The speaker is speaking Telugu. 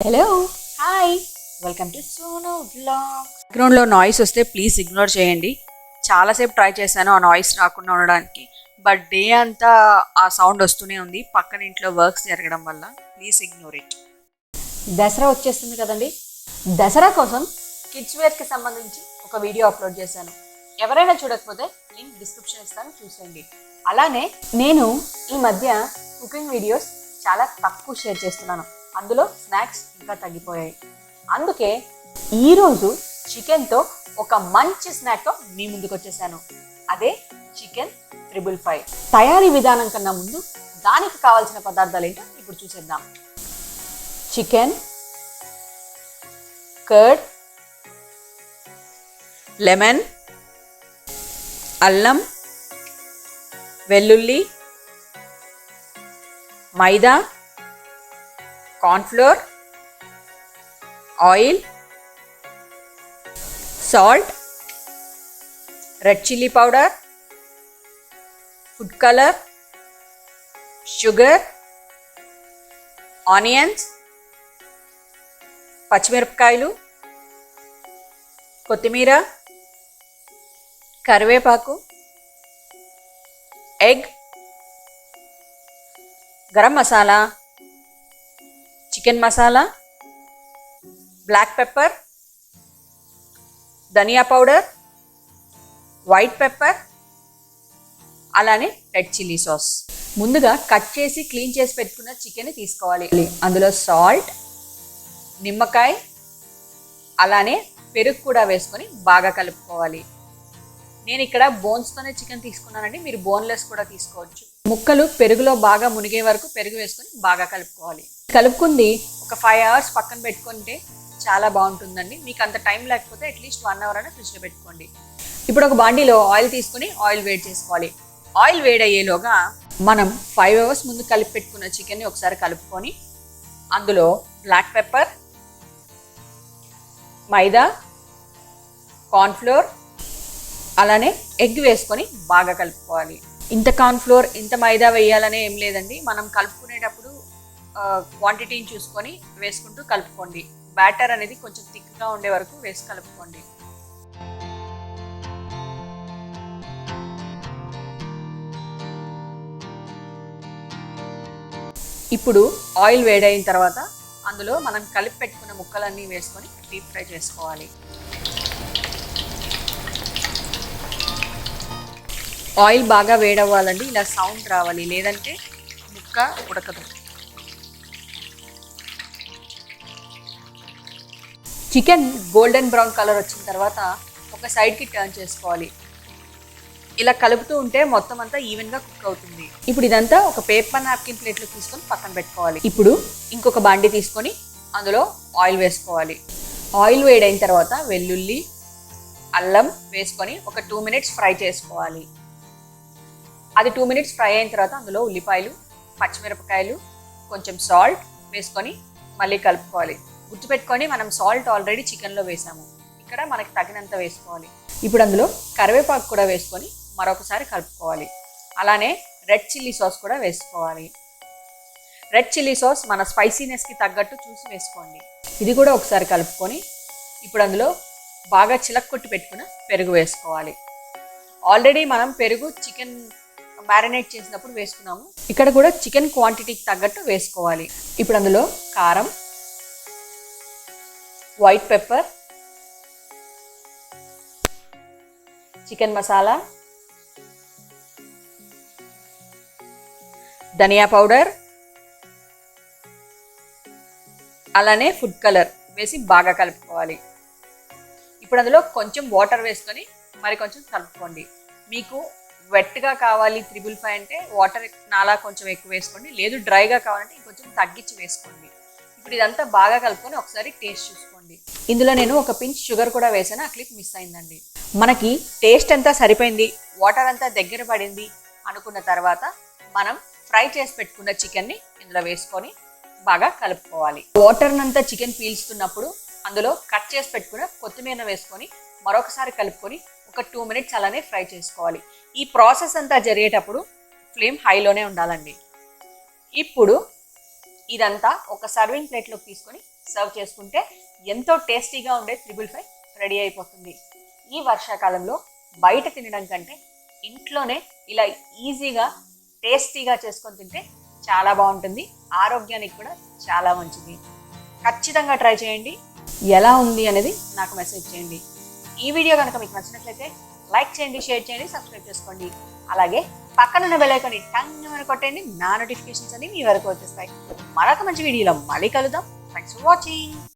Hello hi welcome to Sonu vlog. బ్యాక్గ్రౌండ్లో నాయిస్ వస్తే ప్లీజ్ ఇగ్నోర్ చేయండి. చాలాసేపు ట్రై చేశాను ఆ నాయిస్ రాకుండా ఉండడానికి, బట్ డే అంతా ఆ సౌండ్ వస్తూనే ఉంది పక్కన ఇంట్లో వర్క్స్ జరగడం వల్ల. Please ignore it. దసరా వచ్చేస్తుంది కదండి. దసరా కోసం కిడ్స్ వేర్కి సంబంధించి ఒక వీడియో అప్లోడ్ చేశాను. ఎవరైనా చూడకపోతే లింక్ డిస్క్రిప్షన్ ఇస్తాను, చూసేయండి. అలానే నేను ఈ మధ్య కుకింగ్ వీడియోస్ చాలా తక్కువ షేర్ చేస్తున్నాను. అందులో స్నాక్స్ ఇంకా తగ్గిపోయాయి. అందుకే ఈరోజు చికెన్తో ఒక మంచి స్నాక్తో మీ ముందుకు వచ్చేసాను. అదే చికెన్ 555. తయారీ విధానం కన్నా ముందు దానికి కావాల్సిన పదార్థాలు ఏంటో ఇప్పుడు చూసేద్దాం. చికెన్, కర్డ్, లెమన్, అల్లం, వెల్లుల్లి, maida, cornflour, oil, salt, red chilli powder, food colour, sugar, onions, పచ్చిమిరపకాయలు, కొత్తిమీర, కరివేపాకు, egg, garam masala, chicken masala, black pepper, ధనియా పౌడర్, వైట్ పెప్పర్, అలానే రెడ్ చిల్లీ సాస్. ముందుగా కట్ చేసి క్లీన్ చేసి పెట్టుకున్న చికెన్ తీసుకోవాలి. అందులో సాల్ట్, నిమ్మకాయ, అలానే పెరుగు కూడా వేసుకొని బాగా కలుపుకోవాలి. నేను ఇక్కడ బోన్స్తోనే చికెన్ తీసుకున్నానండి, మీరు బోన్లెస్ కూడా తీసుకోవచ్చు. ముక్కలు పెరుగులో బాగా మునిగే వరకు పెరుగు వేసుకొని బాగా కలుపుకోవాలి. కలుపుకుంది ఒక 5 hours పక్కన పెట్టుకుంటే చాలా బాగుంటుందండి. మీకు అంత టైం లేకపోతే అట్లీస్ట్ 1 hour అయినా ఫ్రిడ్జ్లో పెట్టుకోండి. ఇప్పుడు ఒక బాండీలో ఆయిల్ తీసుకుని ఆయిల్ వేడి చేసుకోవాలి. ఆయిల్ వేడయ్యేలోగా మనం 5 hours ముందు కలిపి పెట్టుకున్న చికెన్ని ఒకసారి కలుపుకొని అందులో బ్లాక్ పెప్పర్, మైదా, కార్న్ఫ్లోర్, అలానే ఎగ్ వేసుకొని బాగా కలుపుకోవాలి. ఇంత కార్న్ఫ్లోర్ ఇంత మైదా వేయాలనే ఏం లేదండి. మనం కలుపుకునేటప్పుడు క్వాంటిటీని చూసుకొని వేసుకుంటూ కలుపుకోండి. బ్యాటర్ అనేది కొంచెం థిక్గా ఉండే వరకు వేసి కలుపుకోండి. ఇప్పుడు ఆయిల్ వేడైన తర్వాత అందులో మనం కలిపి పెట్టుకున్న ముక్కలన్నీ వేసుకొని డీప్ ఫ్రై చేసుకోవాలి. ఆయిల్ బాగా వేడవ్వాలండి, ఇలా సౌండ్ రావాలి, లేదంటే ముక్క ఉడకదు. చికెన్ గోల్డెన్ బ్రౌన్ కలర్ వచ్చిన తర్వాత ఒక సైడ్కి టర్న్ చేసుకోవాలి. ఇలా కలుపుతూ ఉంటే మొత్తం అంతా ఈవెన్గా కుక్ అవుతుంది. ఇప్పుడు ఇదంతా ఒక పేపర్ నాప్కిన్ ప్లేట్లో తీసుకొని పక్కన పెట్టుకోవాలి. ఇప్పుడు ఇంకొక బాండి తీసుకొని అందులో ఆయిల్ వేసుకోవాలి. ఆయిల్ వేడైన తర్వాత వెల్లుల్లి, అల్లం వేసుకొని ఒక 2 minutes ఫ్రై చేసుకోవాలి. అది 2 minutes ఫ్రై అయిన తర్వాత అందులో ఉల్లిపాయలు, పచ్చిమిరపకాయలు, కొంచెం సాల్ట్ వేసుకొని మళ్ళీ కలుపుకోవాలి. గుర్తుపెట్టుకొని మనం సాల్ట్ ఆల్రెడీ చికెన్లో వేసాము, ఇక్కడ మనకి తగినంత వేసుకోవాలి. ఇప్పుడు అందులో కరివేపాకు కూడా వేసుకొని మరొకసారి కలుపుకోవాలి. అలానే రెడ్ చిల్లీ సాస్ కూడా వేసుకోవాలి. రెడ్ చిల్లీ సాస్ మన స్పైసీనెస్కి తగ్గట్టు చూసి వేసుకోండి. ఇది కూడా ఒకసారి కలుపుకొని ఇప్పుడు అందులో బాగా చిలక్కొట్టి పెట్టుకున్న పెరుగు వేసుకోవాలి. ఆల్రెడీ మనం పెరుగు చికెన్ మ్యారినేట్ చేసినప్పుడు వేసుకున్నాము, ఇక్కడ కూడా చికెన్ క్వాంటిటీకి తగ్గట్టు వేసుకోవాలి. ఇప్పుడు అందులో కారం, వైట్ పెప్పర్, చికెన్ మసాలా, ధనియా పౌడర్, అలానే ఫుడ్ కలర్ వేసి బాగా కలుపుకోవాలి. ఇప్పుడు అందులో కొంచెం వాటర్ వేసుకొని మరి కొంచెం కలుపుకోండి. మీకు వెట్గా కావాలి 555 అంటే వాటర్ నాలా కొంచెం ఎక్కువ వేసుకోండి, లేదు డ్రైగా కావాలంటే ఇంకొంచెం తగ్గించి వేసుకోండి. ఇప్పుడు ఇదంతా బాగా కలుపుకొని ఒకసారి టేస్ట్ చూసుకోండి. ఇందులో నేను ఒక పించ్ షుగర్ కూడా వేసాను, ఆ క్లిప్ మిస్ అయిందండి. మనకి టేస్ట్ అంతా సరిపోయింది, వాటర్ అంతా దగ్గర పడింది అనుకున్న తర్వాత మనం ఫ్రై చేసి పెట్టుకున్న చికెన్ని ఇందులో వేసుకొని బాగా కలుపుకోవాలి. వాటర్ అంతా చికెన్ పీల్చుతున్నప్పుడు అందులో కట్ చేసి పెట్టుకున్న కొత్తిమీర వేసుకొని మరొకసారి కలుపుకొని ఒక 2 minutes అలానే ఫ్రై చేసుకోవాలి. ఈ ప్రాసెస్ అంతా జరిగేటప్పుడు ఫ్లేమ్ హైలోనే ఉండాలండి. ఇప్పుడు ఇదంతా ఒక సర్వింగ్ ప్లేట్లోకి తీసుకొని సర్వ్ చేసుకుంటే ఎంతో టేస్టీగా ఉండే 555 రెడీ అయిపోతుంది. ఈ వర్షాకాలంలో బయట తినడం కంటే ఇంట్లోనే ఇలా ఈజీగా టేస్టీగా చేసుకొని తింటే చాలా బాగుంటుంది. ఆరోగ్యానికి కూడా చాలా మంచిది. ఖచ్చితంగా ట్రై చేయండి. ఎలా ఉంది అనేది నాకు మెసేజ్ చేయండి. ఈ వీడియో కనుక మీకు నచ్చినట్లయితే లైక్ చేయండి, షేర్ చేయండి, సబ్స్క్రైబ్ చేసుకోండి. అలాగే పక్కనున్న బెల్ ఐకాన్ని టంగ్ కొట్టండి. నా నోటిఫికేషన్స్ అన్ని మీ వరకు వచ్చేస్తాయి. మరొక మంచి వీడియోలో మళ్ళీ కలుద్దాం. Thanks for watching.